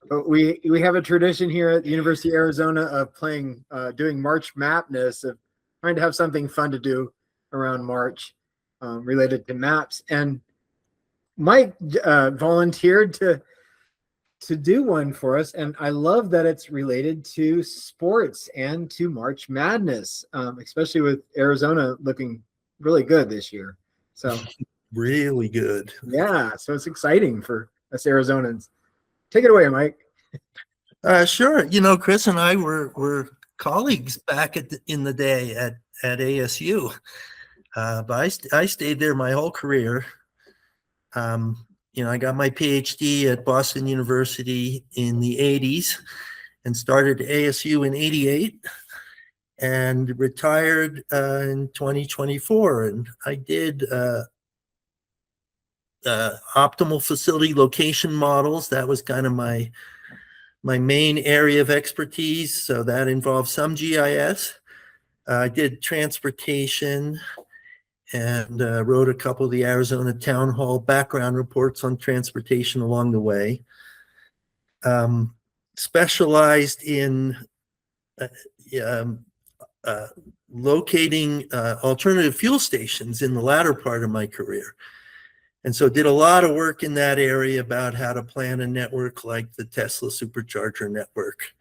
But we have a tradition here at the University of Arizona of playing, doing March Madness, of trying to have something fun to do around March, related to maps. And Mike volunteered to do one for us, and I love that it's related to sports and to March Madness, especially with Arizona looking really good this year. So Really good. yeah, so it's exciting for us Arizonans. Take it away, Mike. Sure. Chris and I were colleagues back in the day at ASU. But I stayed there my whole career. I got my PhD at Boston University in the 80s and started ASU in 88 and retired in 2024. And I did optimal facility location models. That was kind of my main area of expertise. So that involves some GIS. I did transportation and wrote a couple of the Arizona Town Hall background reports on transportation along the way. Specialized in uh, um, locating alternative fuel stations in the latter part of my career. And so did a lot of work in that area about how to plan a network like the Tesla supercharger network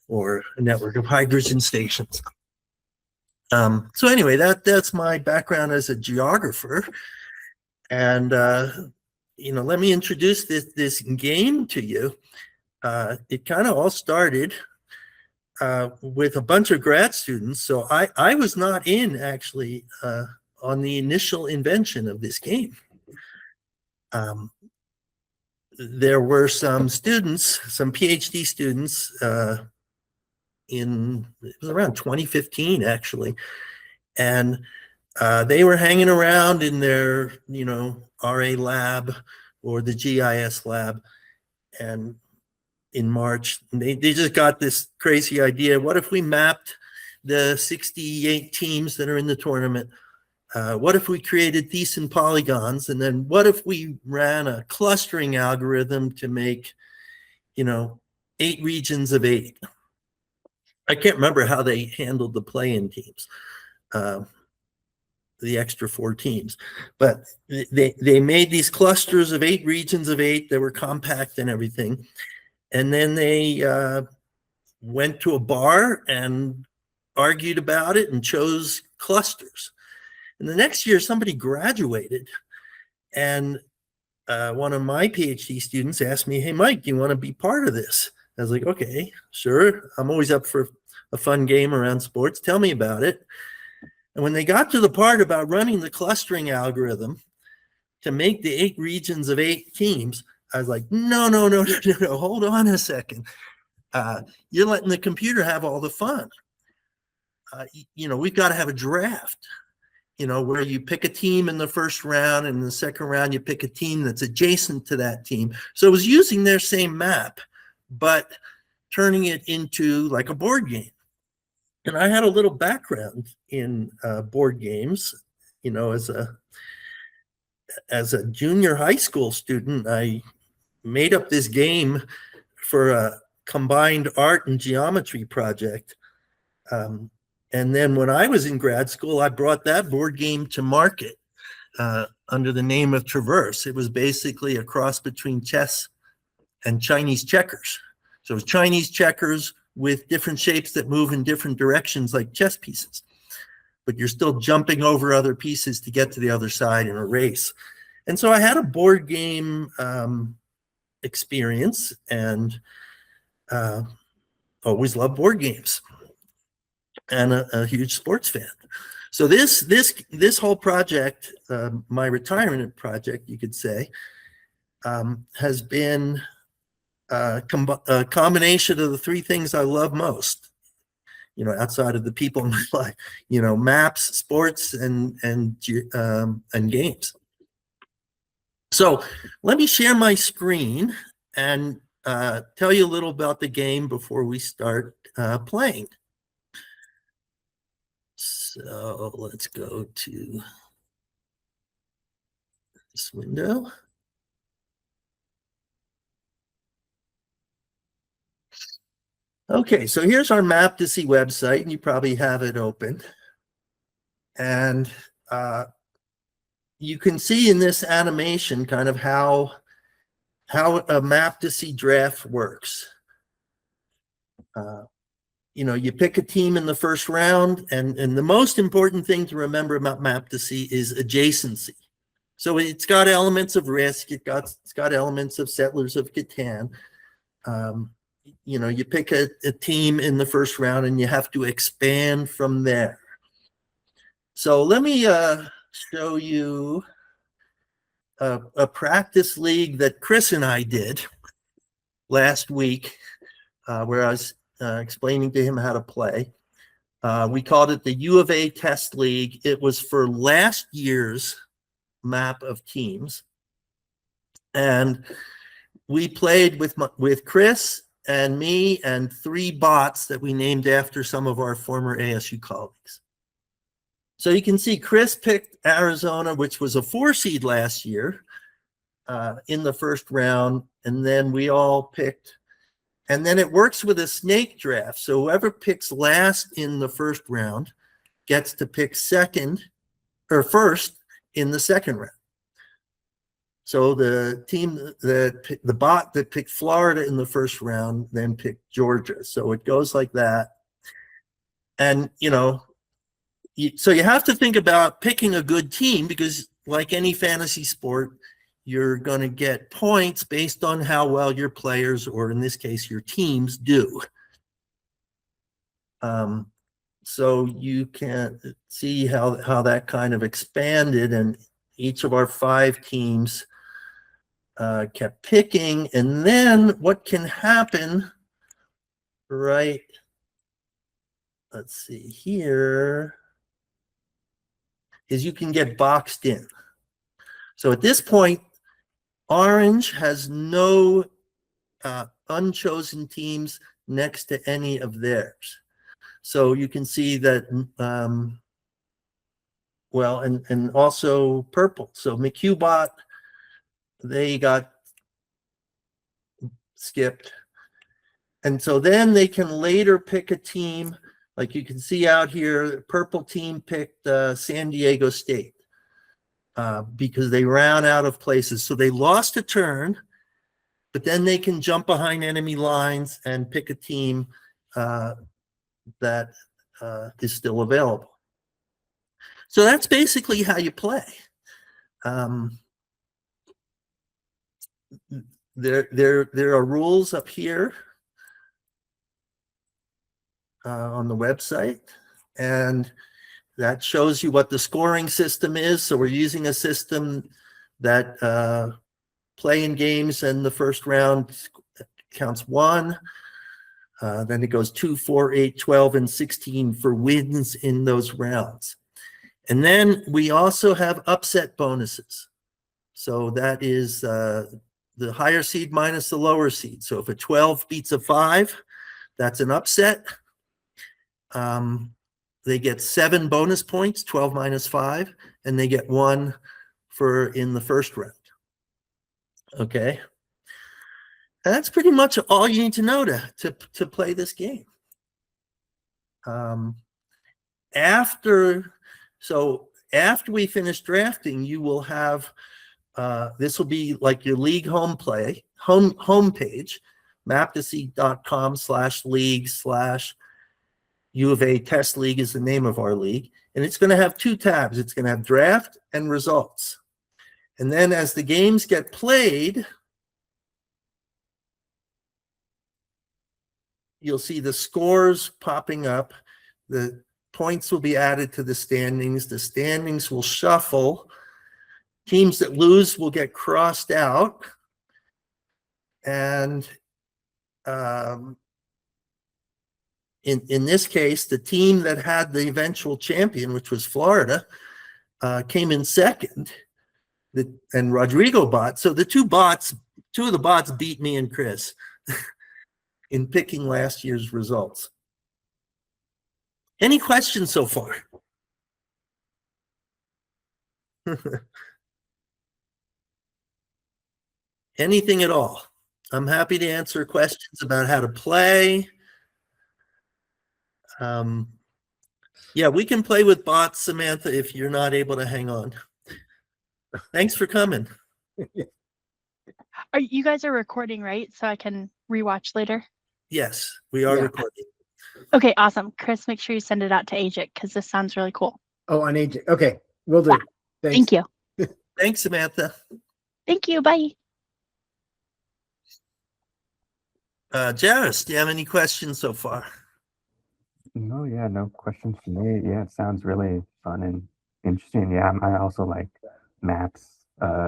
or a network of hydrogen stations. So anyway, that's my background as a geographer. And, let me introduce this game to you. It kind of all started with a bunch of grad students. So I was not in actually on the initial invention of this game. There were some students, some PhD students it was around 2015 actually. And they were hanging around in their, RA lab or the GIS lab. And in March, they just got this crazy idea. What if we mapped the 68 teams that are in the tournament? What if we created decent polygons? And then what if we ran a clustering algorithm to make, 8 regions of 8? I can't remember how they handled the play-in teams, the extra 4 teams, but they made these clusters of 8 regions of 8 that were compact and everything. And then they went to a bar and argued about it and chose clusters. And the next year, somebody graduated, and one of my PhD students asked me, "Hey, Mike, do you want to be part of this?" I was like, "Okay, sure. I'm always up for a fun game around sports. Tell me about it." And when they got to the part about running the clustering algorithm to make the 8 regions of 8 teams, I was like, no, hold on a second. You're letting the computer have all the fun. We've got to have a draft, where you pick a team in the first round, and in the second round, you pick a team that's adjacent to that team. So it was using their same map, but turning it into like a board game. And I had a little background in board games, as a junior high school student. I made up this game for a combined art and geometry project. And then when I was in grad school, I brought that board game to market under the name of Traverse. It was basically a cross between chess and Chinese checkers. So it was Chinese checkers with different shapes that move in different directions like chess pieces. But you're still jumping over other pieces to get to the other side in a race. And so I had a board game experience, and always loved board games, and a huge sports fan. So this whole project, my retirement project, you could say, has been a combination of the 3 things I love most, outside of the people in my life, maps, sports, and games. So let me share my screen and tell you a little about the game before we start playing. So let's go to this window. Okay, so here's our Maptasy website, and you probably have it open. And you can see in this animation kind of how a Maptasy draft works. You pick a team in the first round, and the most important thing to remember about Maptasy is adjacency. So it's got elements of Risk, it's got elements of Settlers of Catan. You pick a team in the first round, and you have to expand from there. So let me show you a practice league that Chris and I did last week, where I was explaining to him how to play. We called it the U of A Test League. It was for last year's map of teams. And we played with Chris and me and 3 bots that we named after some of our former ASU colleagues. So you can see Chris picked Arizona, which was a 4 seed last year in the first round. And then we all picked, and then it works with a snake draft. So whoever picks last in the first round gets to pick second or first in the second round. So the team the bot that picked Florida in the first round then picked Georgia. So it goes like that. And, so you have to think about picking a good team, because like any fantasy sport, you're going to get points based on how well your players, or in this case, your teams, do. So you can see how that kind of expanded, and each of our 5 teams kept picking. And then what can happen, right? Let's see here, is you can get boxed in. So at this point, Orange has no unchosen teams next to any of theirs. So you can see that, and also Purple. So McHughbot, they got skipped. And so then they can later pick a team. Like you can see out here, the Purple team picked San Diego State because they ran out of places. So they lost a turn, but then they can jump behind enemy lines and pick a team that is still available. So that's basically how you play. There are rules up here on the website, and that shows you what the scoring system is. So we're using a system that playing games in the first round counts 1. Then it goes 2, 4, 8, 12, and 16 for wins in those rounds. And then we also have upset bonuses. So that is the higher seed minus the lower seed. So if a 12 beats a 5, that's an upset. They get 7 bonus points, 12 minus 5, and they get 1 for in the first round. Okay. And that's pretty much all you need to know to play this game. After we finish drafting, you will have this will be like your league homepage, maptasy.com/league/U of A Test League is the name of our league. And it's going to have 2 tabs. It's going to have draft and results. And then as the games get played, you'll see the scores popping up. The points will be added to the standings. The standings will shuffle. Teams that lose will get crossed out. And in this case, the team that had the eventual champion, which was Florida, came in second. And Rodrigo bot. So the 2 of the bots beat me and Chris in picking last year's results. Any questions so far? Anything at all? I'm happy to answer questions about how to play, Yeah, we can play with bots, Samantha, if you're not able to hang on. Thanks for coming. You guys are recording, right? So I can rewatch later. Yes, we are Yeah. recording. Okay, awesome. Chris, make sure you send it out to Ajit because this sounds really cool. Oh, on agent. Okay, will do. Yeah. Thanks. Thank you. Thanks, Samantha. Thank you. Bye. Jairus, do you have any questions so far? No, yeah, no questions for me. Yeah, it sounds really fun and interesting. Yeah, I also like maps,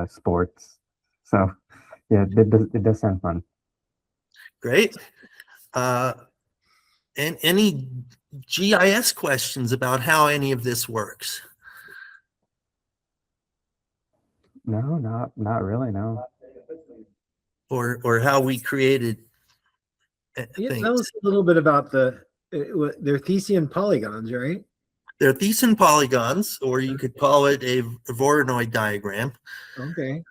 sports. So yeah, it does sound fun. Great. And any GIS questions about how any of this works? No, not really, no. Or how we created Yeah, things? tell us a little bit about they're Thesean polygons, right? They're Thesan polygons, or you could call it a Voronoi diagram. Okay.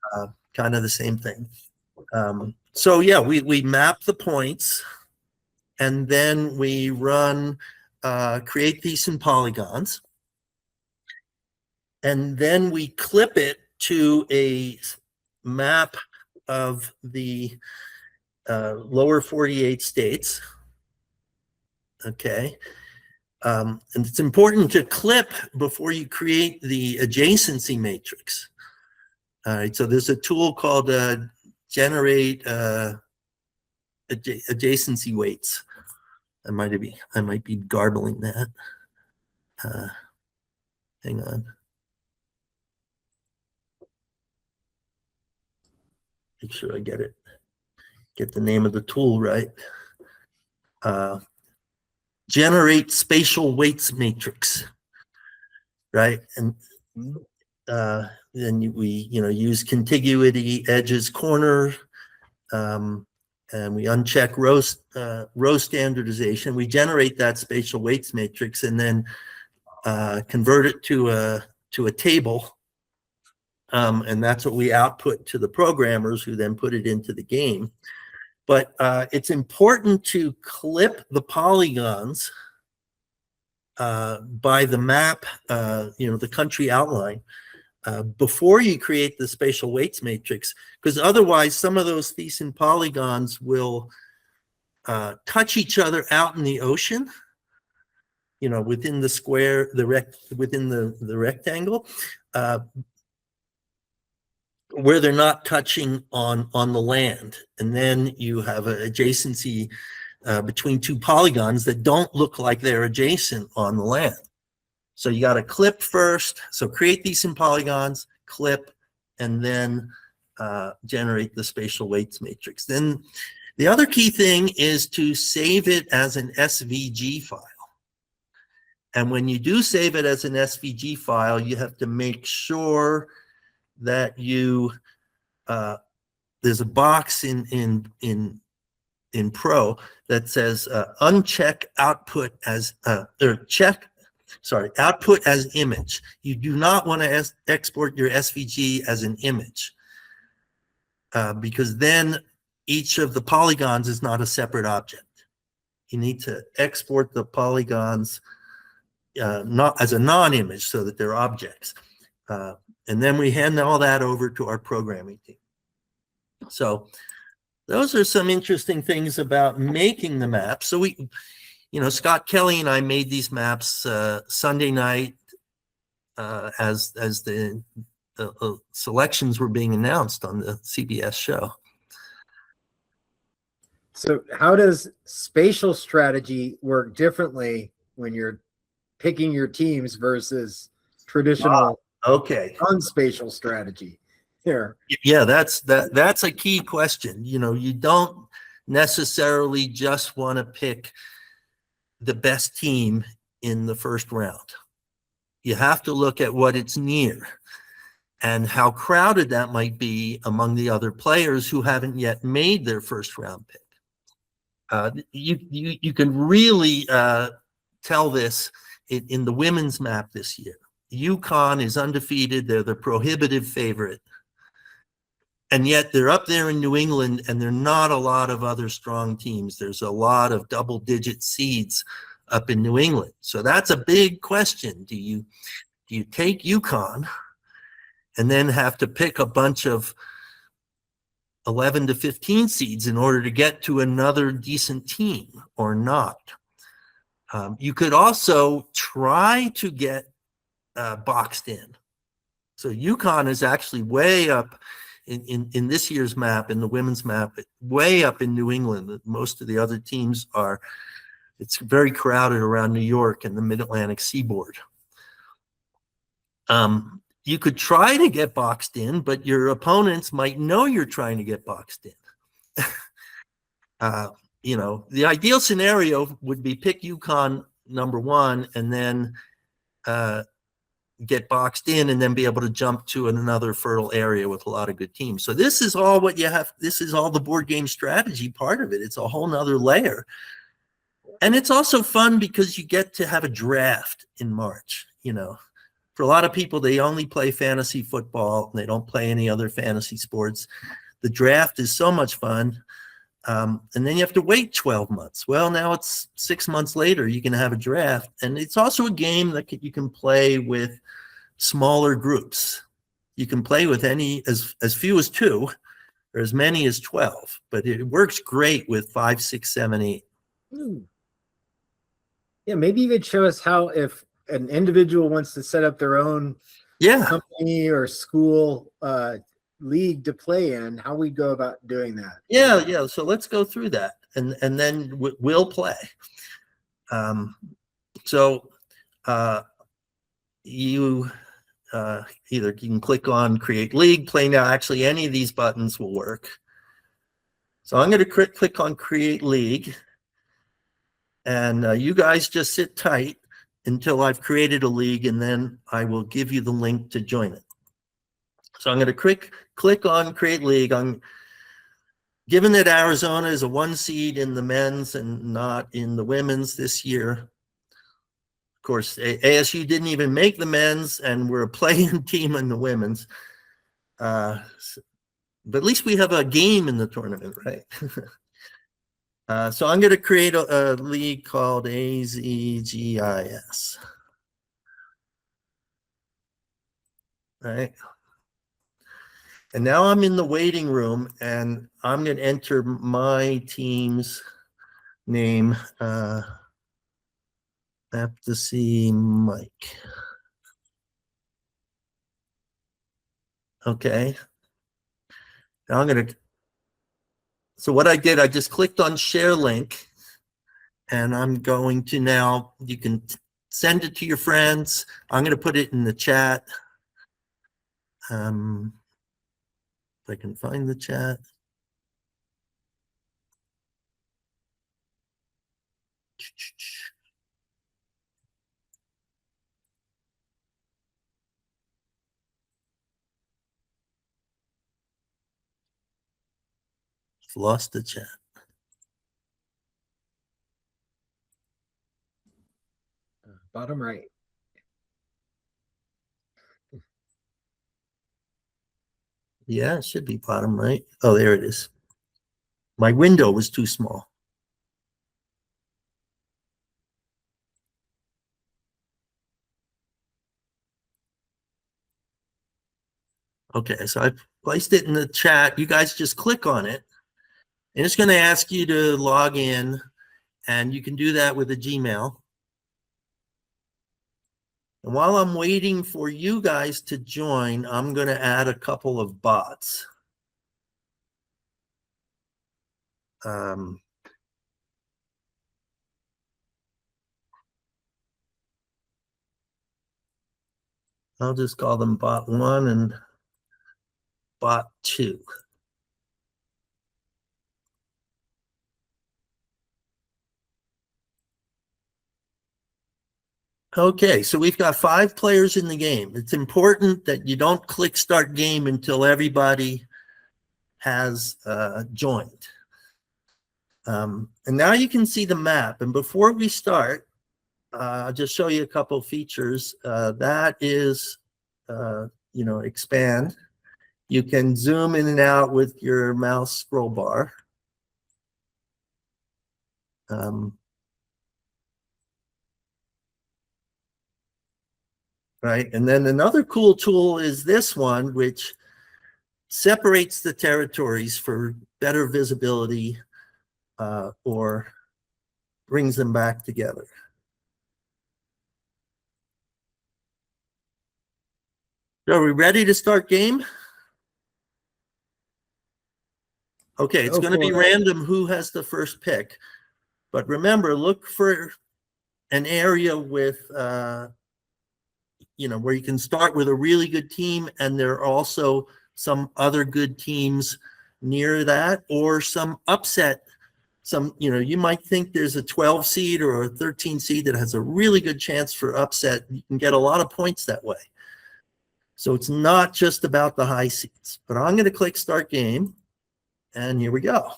Kind of the same thing. So yeah, we map the points, and then we run create Thesan polygons, and then we clip it to a map of the lower 48 states. Okay. And it's important to clip before you create the adjacency matrix. All right, so there's a tool called generate adjacency weights. I might be garbling that. Hang on. Make sure I get the name of the tool right. Generate spatial weights matrix, right? And then we use contiguity, edges, corner, and we uncheck row standardization. We generate that spatial weights matrix and then convert it to a table, and that's what we output to the programmers, who then put it into the game. But it's important to clip the polygons by the map, the country outline, before you create the spatial weights matrix, because otherwise some of those Thesan polygons will touch each other out in the ocean, within the square, within the rectangle, where they're not touching on the land. And then you have an adjacency between two polygons that don't look like they're adjacent on the land. So you got to clip first. So create Thesan polygons, clip, and then generate the spatial weights matrix. Then the other key thing is to save it as an SVG file. And when you do save it as an SVG file, you have to make sure that you there's a box in Pro that says uncheck output as output as image. You do not want to export your SVG as an image, because then each of the polygons is not a separate object. You need to export the polygons not as a non-image, so that they're objects. And then we hand all that over to our programming team. So those are some interesting things about making the map. So we, Scott Kelly and I made these maps Sunday night as the selections were being announced on the CBS show. So how does spatial strategy work differently when you're picking your teams versus traditional unspatial strategy here? Yeah, that's a key question. You don't necessarily just want to pick the best team in the first round. You have to look at what it's near and how crowded that might be among the other players who haven't yet made their first round pick. You can really tell this in the women's map this year. UConn is undefeated. They're the prohibitive favorite. And yet they're up there in New England, and there are not a lot of other strong teams. There's a lot of double-digit seeds up in New England. So that's a big question. Do you take UConn and then have to pick a bunch of 11 to 15 seeds in order to get to another decent team or not? You could also try to get boxed in. So UConn is actually way up in this year's map, in the women's map, way up in New England. Most of the other teams are, it's very crowded around New York and the mid-Atlantic seaboard. You could try to get boxed in, but your opponents might know you're trying to get boxed in. You know, the ideal scenario would be pick UConn #1 and then get boxed in and then be able to jump to another fertile area with a lot of good teams. So this is all what you have. This is all the board game strategy part of it. It's a whole nother layer. And it's also fun because you get to have a draft in March. You know, for a lot of people, they only play fantasy football and they don't play any other fantasy sports. The draft is so much fun. And then you have to wait 12 months. Well, now it's 6 months later, you can have a draft. And it's also a game that you can play with smaller groups. You can play with as few as 2 or as many as 12, but it works great with 5, 6, 7, 8. Yeah, maybe you could show us how, if an individual wants to set up their own company or school league to play in, how we go about doing that. Yeah. So let's go through that, and then we'll play. You either you can click on Create League, Play Now. Actually, any of these buttons will work. So I'm going to click on Create League, and you guys just sit tight until I've created a league, and then I will give you the link to join it. So I'm going to click on Create League. Given that Arizona is a 1 seed in the men's and not in the women's this year, of course, ASU didn't even make the men's, and we're a play-in team in the women's. But at least we have a game in the tournament, right? So I'm going to create a league called AZGIS. All right. And now I'm in the waiting room, and I'm going to enter my team's name, Maptasy Mike. Okay. Now I'm going to, so what I did, I just clicked on share link, and I'm going to now, you can send it to your friends. I'm going to put it in the chat. If I can find the chat. Lost the chat. Bottom right. Yeah, it should be bottom right. Oh, there it is. My window was too small. Okay, so I placed it in the chat. You guys just click on it, and it's going to ask you to log in, and you can do that with a Gmail. And while I'm waiting for you guys to join, I'm going to add a couple of bots. I'll just call them bot 1 and bot 2. Okay, so we've got 5 players in the game. It's important that you don't click start game until everybody has joined. And now you can see the map. And before we start, I'll just show you a couple features. That is, expand. You can zoom in and out with your mouse scroll bar. right? And then another cool tool is this one, which separates the territories for better visibility or brings them back together. So are we ready to start game? Okay, it's Go going to be for it. random who has the first pick. But remember, look for an area with, where you can start with a really good team, and there are also some other good teams near that, or some upset. You might think there's a 12 seed or a 13 seed that has a really good chance for upset. You can get a lot of points that way. So it's not just about the high seeds. But I'm going to click start game, and here we go.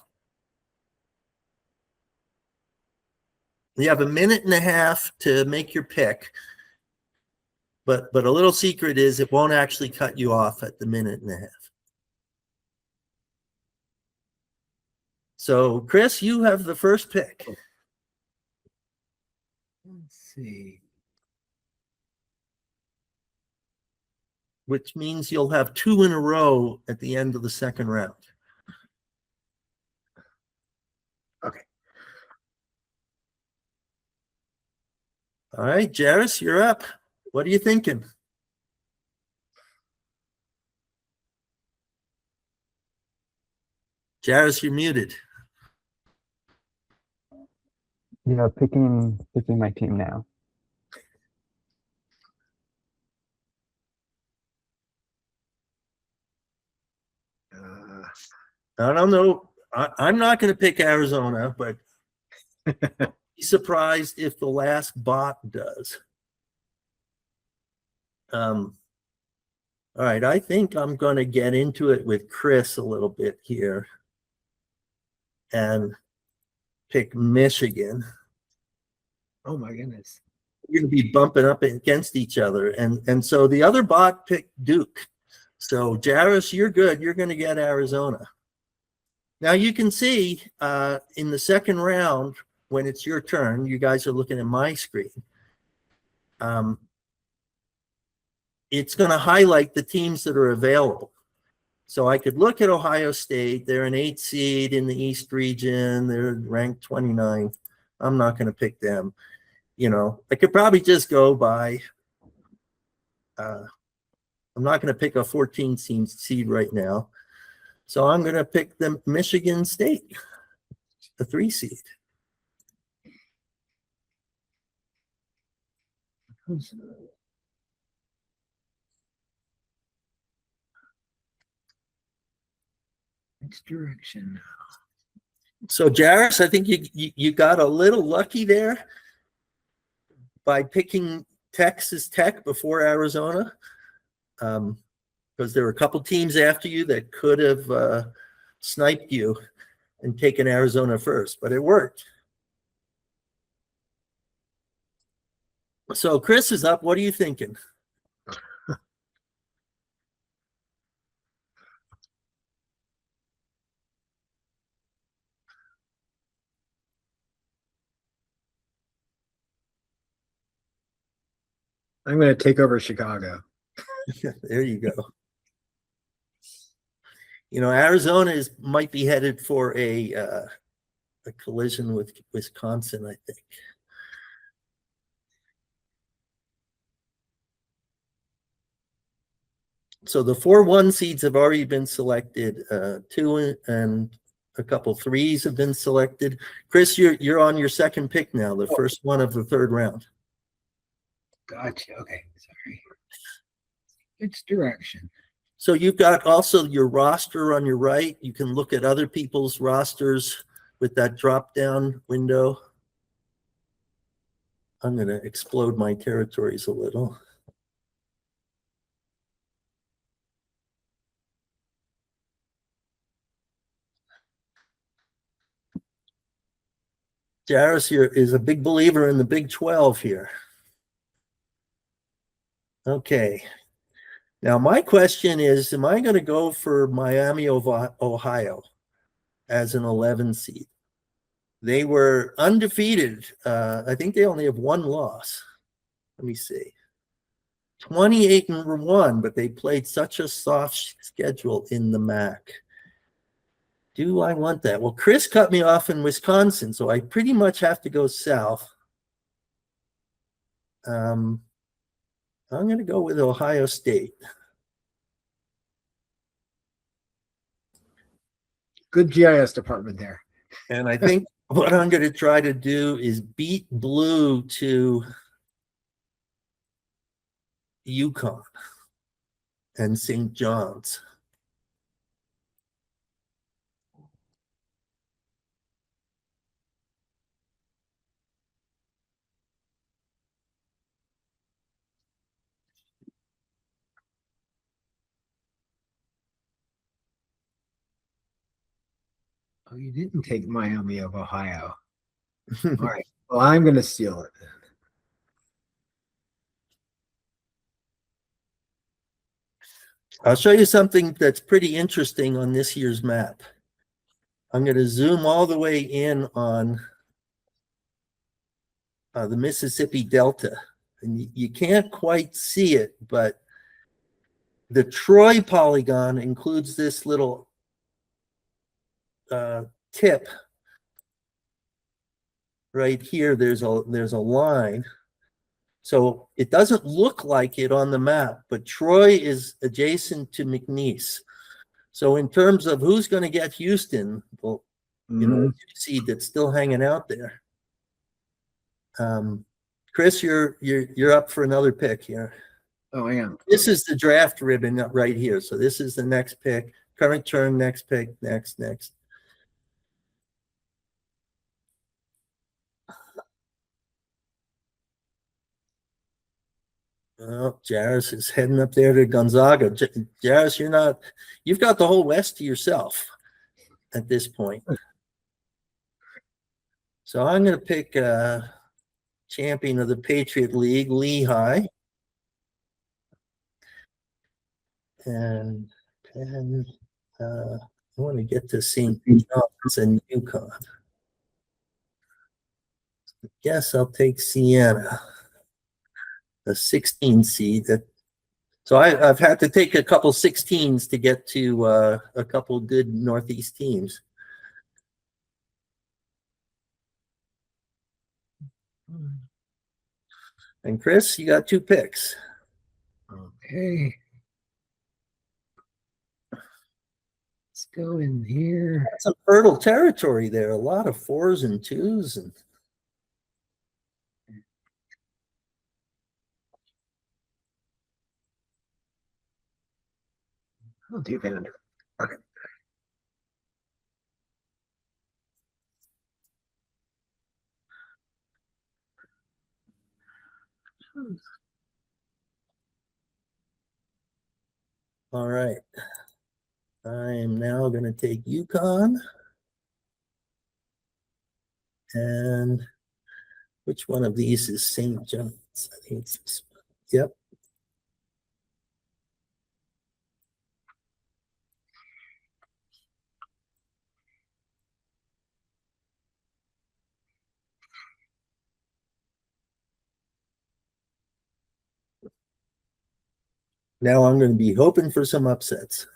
You have a minute and a half to make your pick, but a little secret is it won't actually cut you off at the minute and a half. So, Chris, you have the first pick. Let's see. Which means you'll have 2 in a row at the end of the second round. Okay. All right, Jairus, you're up. What are you thinking? Jairus, you're muted. Yeah, picking my team now. I don't know. I'm not going to pick Arizona, but be surprised if the last bot does. All right, I think I'm going to get into it with Chris a little bit here and pick Michigan. Oh my goodness. We're going to be bumping up against each other. And so the other bot picked Duke. So Jairus, you're good. You're going to get Arizona. Now you can see in the second round, when it's your turn, you guys are looking at my screen. It's going to highlight the teams that are available. So I could look at Ohio State. They're an 8 seed in the East region. They're ranked 29. I'm not going to pick them. I could probably just go by, I'm not going to pick a 14 seed right now. So I'm going to pick the Michigan State, the 3 seed. Which direction? So Jairus, I think you got a little lucky there by picking Texas Tech before Arizona, because there were a couple teams after you that could have sniped you and taken Arizona first, but it worked. So Chris is up. What are you thinking? I'm going to take over Chicago. There you go. Arizona might be headed for a collision with Wisconsin, I think. So the 4-1 seeds have already been selected. 2 and a couple 3s have been selected. Chris, you're on your second pick now, the first one of the third round. Gotcha. Okay. Sorry. Which direction? So you've got also your roster on your right. You can look at other people's rosters with that drop-down window. I'm going to explode my territories a little. Jairus here is a big believer in the Big 12 here. Okay. Now, my question is, am I going to go for Miami of Ohio as an 11 seed? They were undefeated. I think they only have 1 loss. Let me see. 28-1, but they played such a soft schedule in the MAC. Do I want that? Well, Chris cut me off in Wisconsin, so I pretty much have to go south. I'm going to go with Ohio State. Good GIS department there. And I think what I'm going to try to do is beat blue to UConn and St. John's. Oh, you didn't take Miami of Ohio. All right. Well, I'm going to steal it. I'll show you something that's pretty interesting on this year's map. I'm going to zoom all the way in on the Mississippi Delta. And you can't quite see it, but the Troy polygon includes this little tip right here. There's a line. So it doesn't look like it on the map, but Troy is adjacent to McNeese. So in terms of who's going to get Houston, well, you know, seed that's still hanging out there. Chris, you're up for another pick here. Oh, I am. This is the draft ribbon right here. So this is the next pick, current turn, next pick, next. Oh, Jairus is heading up there to Gonzaga. Jairus, you've got the whole West to yourself at this point. So I'm going to pick champion of the Patriot League, Lehigh. And I want to get to St. John's and UConn. I guess I'll take Siena, a 16 seed. So I've had to take a couple 16s to get to a couple good Northeast teams. And Chris, you got 2 picks. Okay. Let's go in here. That's some fertile territory there. A lot of 4s and 2s. And I'll do that. Okay. all right. I am now going to take UConn. And which one of these is St. John's? I think it's this one. Yep. Now I'm going to be hoping for some upsets.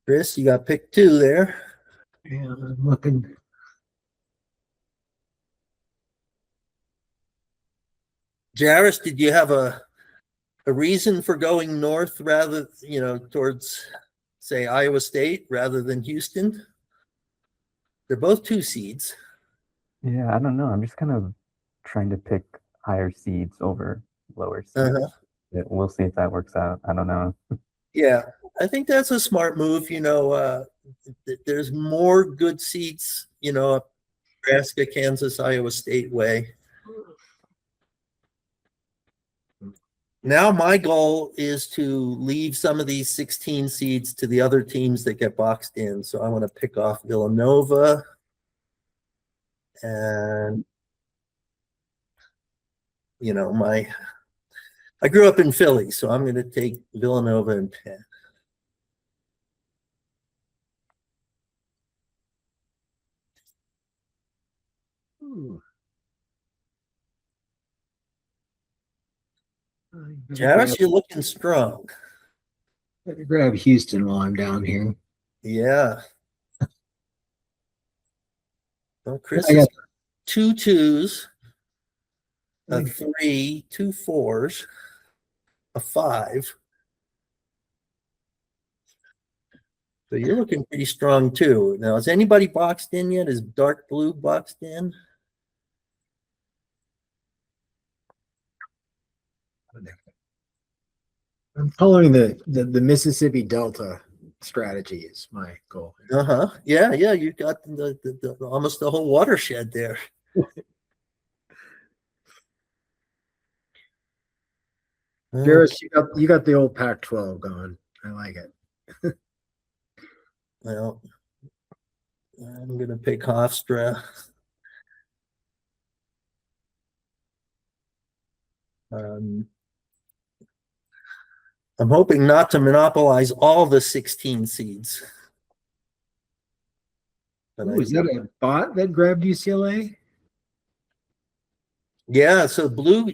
Chris, you got pick 2 there. And I'm looking. Jairus, did you have a reason for going north rather, towards, say, Iowa State rather than Houston? They're both 2 seeds. Yeah, I don't know. I'm just kind of trying to pick higher seeds over lower seeds. Yeah, we'll see if that works out. I don't know. Yeah, I think that's a smart move. There's more good seats, Nebraska, Kansas, Iowa State way. Now my goal is to leave some of these 16 seeds to the other teams that get boxed in. So I want to pick off Villanova and I grew up in Philly, so I'm going to take Villanova and Penn. Ooh. Jarvis, you're looking strong. Let me grab Houston while I'm down here. Yeah. Well, Chris I has got 2 2s, a 3, 2 4s, a 5. So you're looking pretty strong too. Now, is anybody boxed in yet? Is dark blue boxed in? I'm following the Mississippi Delta strategy is my goal. Uh-huh. Yeah, yeah. You got the almost the whole watershed there. Garris, you got the old Pac-12 going. I like it. Well, I'm gonna pick Hofstra. I'm hoping not to monopolize all the 16 seeds. But Ooh, is that a bot that grabbed UCLA? yeah, so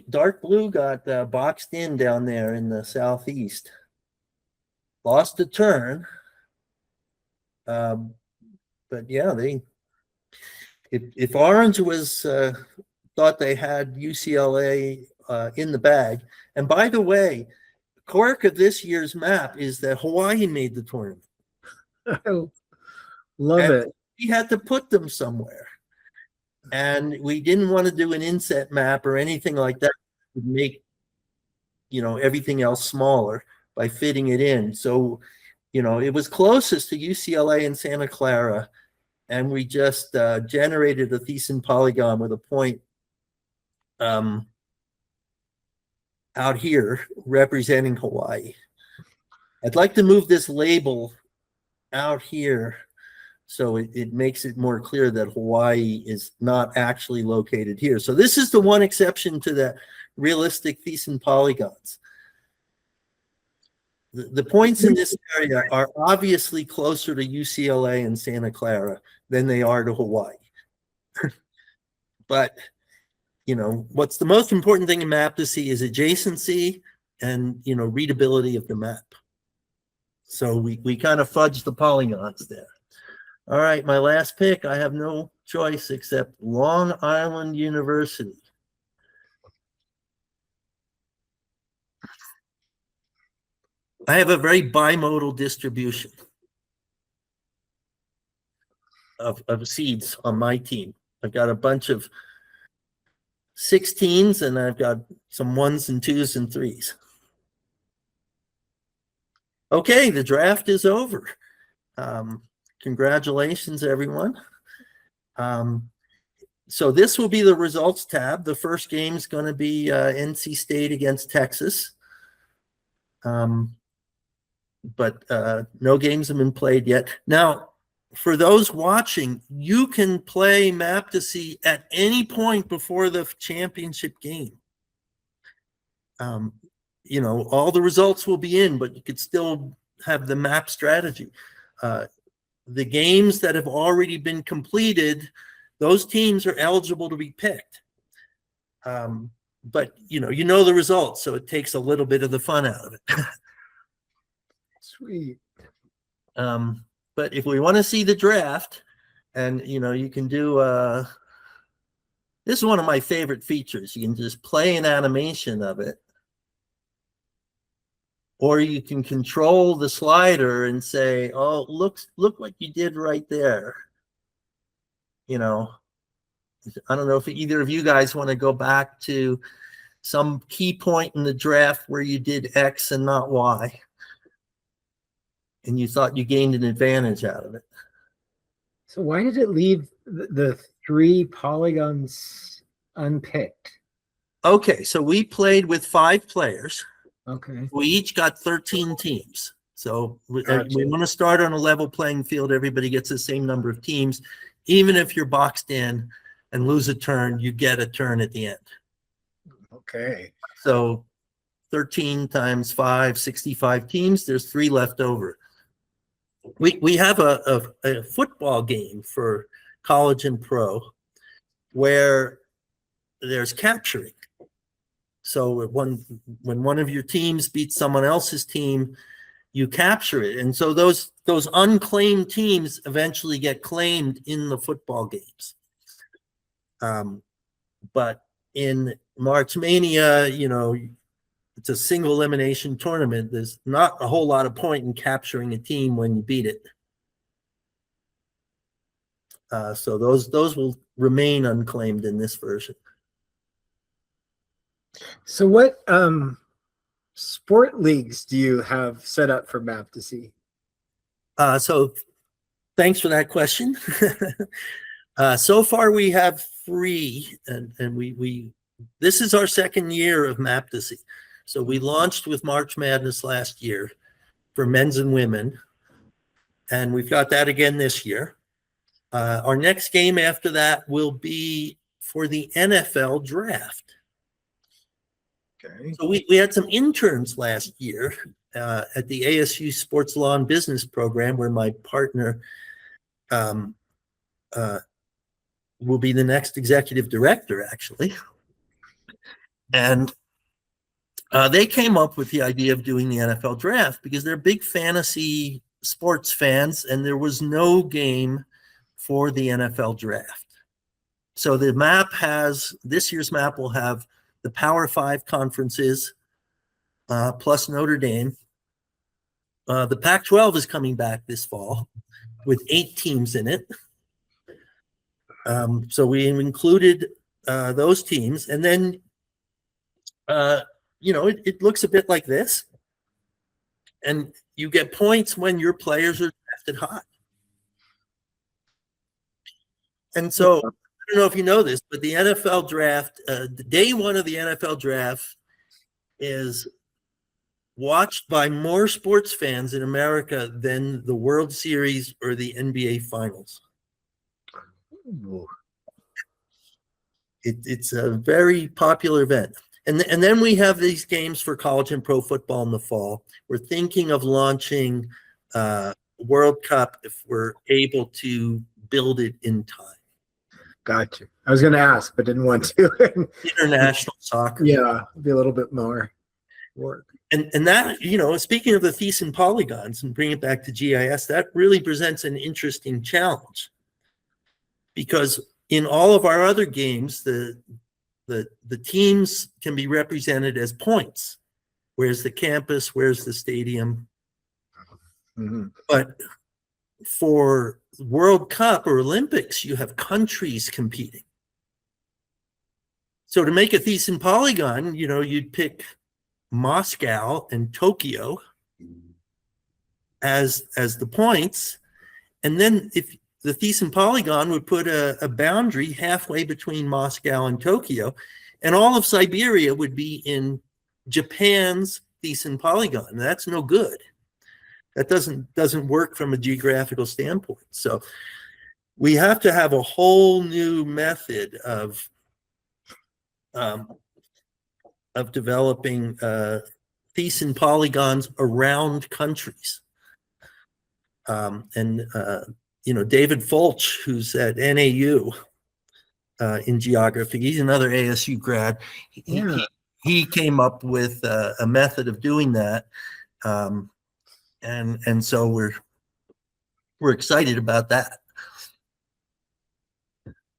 dark blue got boxed in down there in the southeast. Lost a turn. But yeah, if Orange was thought they had UCLA in the bag, and by the way, quirk of this year's map is that Hawaii made the tournament. I love And it. we had to put them somewhere, and we didn't want to do an inset map or anything like that to make everything else smaller by fitting it in. So it was closest to UCLA and Santa Clara, and we just generated a Thiessen polygon with a point out here representing Hawaii. I'd like to move this label out here so it makes it more clear that Hawaii is not actually located here. So this is the one exception to the realistic Thiessen polygons. The points in this area are obviously closer to UCLA and Santa Clara than they are to Hawaii. But what's the most important thing in Maptasy is adjacency and readability of the map. So we kind of fudge the polygons there. All right, my last pick, I have no choice except Long Island University. I have a very bimodal distribution of seeds on my team. I've got a bunch of 16s and I've got some 1s and 2s and 3s. Okay, the draft is over. Congratulations, everyone. So this will be the results tab. The first game is going to be NC State against Texas. But no games have been played yet. Now, for those watching, you can play Maptasy at any point before the championship game. All the results will be in, but you could still have the map strategy. The games that have already been completed, those teams are eligible to be picked. But you know the results, so it takes a little bit of the fun out of it. Sweet. But if we want to see the draft, and you can do this is one of my favorite features. You can just play an animation of it, or you can control the slider and say, "Oh, look what you did right there." I don't know if either of you guys want to go back to some key point in the draft where you did X and not Y, and you thought you gained an advantage out of it. So why did it leave the 3 polygons unpicked? Okay, so we played with 5 players. Okay. We each got 13 teams. So we Gotcha. want to start on a level playing field. Everybody gets the same number of teams. Even if you're boxed in and lose a turn, you get a turn at the end. Okay. So 13 times 5, 65 teams. There's 3 left over. We have a football game for college and pro where there's capturing. So when one of your teams beats someone else's team, you capture it. And so those unclaimed teams eventually get claimed in the football games. But in March Mania, it's a single elimination tournament. There's not a whole lot of point in capturing a team when you beat it. So those will remain unclaimed in this version. So what sport leagues do you have set up for Maptasy? So thanks for that question. So far we have 3, and we this is our second year of Maptasy. So we launched with March Madness last year for men's and women, and we've got that again this year. Our next game after that will be for the NFL draft. Okay. So we had some interns last year at the ASU Sports Law and Business program, where my partner will be the next executive director, actually. And they came up with the idea of doing the NFL draft because they're big fantasy sports fans, and there was no game for the NFL draft. So the this year's map will have the Power 5 conferences plus Notre Dame. The Pac-12 is coming back this fall with 8 teams in it. So we included those teams, and then it looks a bit like this, and you get points when your players are drafted high. And so I don't know if you know this, but the NFL draft, the day one of the NFL draft is watched by more sports fans in America than the World Series or the NBA Finals. It's a very popular event. And then we have these games for college and pro football in the fall. We're thinking of launching World Cup if we're able to build it in time. Gotcha. I was going to ask, but didn't want to. International soccer. Yeah, be a little bit more work. And that, speaking of the Thiessen polygons and bring it back to GIS, that really presents an interesting challenge. Because in all of our other games, the teams can be represented as points. Where's the campus? Where's the stadium? Mm-hmm. But for World Cup or Olympics, you have countries competing. So to make a Thiessen polygon, you'd pick Moscow and Tokyo as the points. And then if the Thiessen polygon would put a boundary halfway between Moscow and Tokyo, and all of Siberia would be in Japan's Thiessen polygon. That's no good. That doesn't work from a geographical standpoint. So we have to have a whole new method of developing Thiessen polygons around countries. David Fulch, who's at NAU in geography, he's another ASU grad. He came up with a method of doing that. And so we're excited about that.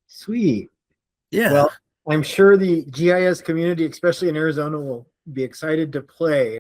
Sweet. Yeah. Well, I'm sure the GIS community, especially in Arizona, will be excited to play.